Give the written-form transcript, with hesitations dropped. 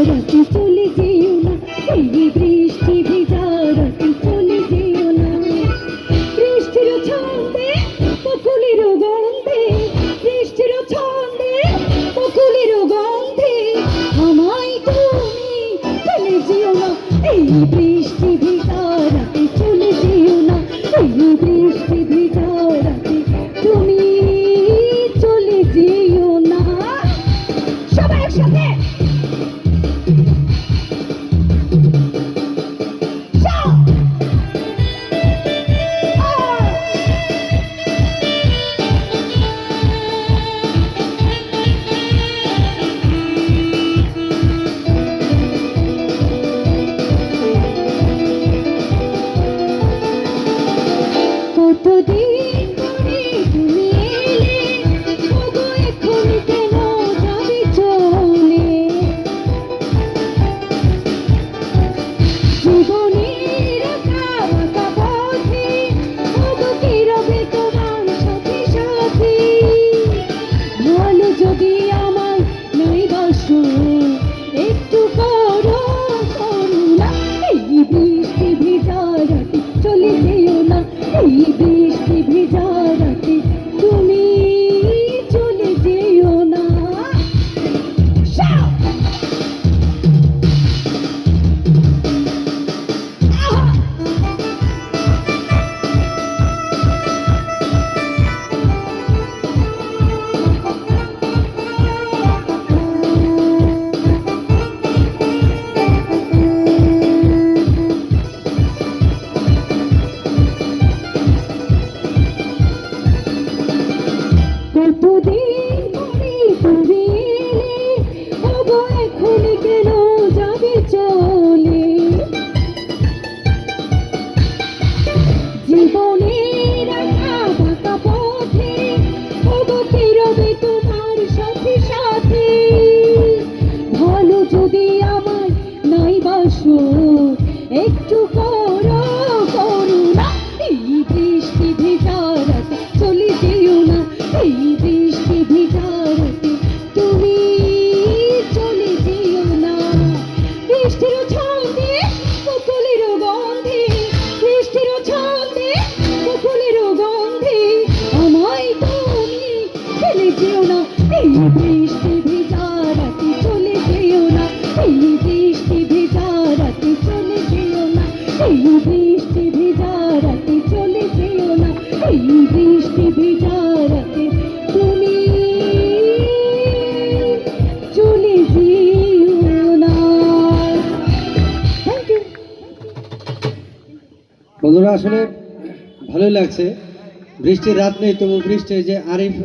রাতে চলে যেও না, এই বৃষ্টি ভেজা রাতে চলে যেও না। বৃষ্টির ছন্দে বকুলের গন্ধে, বৃষ্টির ছন্দে বকুলের গন্ধে আমায় তুমি চলে যেও না, এই বৃষ্টি ভেজা রাতে চলে যেও না, এই বৃষ্টি ভেজা রাতে তুমি চলে যেও না। সবাই একসাথে কতদিন পরে তুমি এলে, ওগো এখন কেন যাবে চলে। জীবনের একা বাঁকা পথে, ওগো কি রবে তোমার সাথে সাথে। ভালো যদি আমায় নাই বাসো, একটু করো করুণা, এই বৃষ্টি ভেজা রাতে চলে যেও না, এই বৃষ্টি ভেজা রাতে তুমি চলে যেও না। কতদিন পরে তুমি এলে, ওগো এখন কেন যাবে চলে। জীবনের একা বাঁকা পথে, ওগো কি রবে তোমার সাথে সাথে। ভালো যদি আমায় নাই বাসো, একটু করো করুণা, এই বৃষ্টি ভেজা রাতে চলে যেও না, এই বৃষ্টি ভেজা রাতে তুমি চলে যেও না। বৃষ্টির ছন্দে বকুলের গন্ধে, বৃষ্টির ছন্দে বকুলের গন্ধে আমায় তুমি ফেলে যেও না, এই বৃষ্টি ভেজা রাতে চলে যেও না, এই বৃষ্টি ভেজা রাতে চলে যেও না, এই বৃষ্টি ভেজা রাতে চলে যেও না, এই বৃষ্টি ভেজা রাতে তুমি চলে যেও না। Thank you. বন্ধুরা আসলে ভালোই লাগছে। বৃষ্টির রাত নেই তবু বৃষ্টির যে আরিফ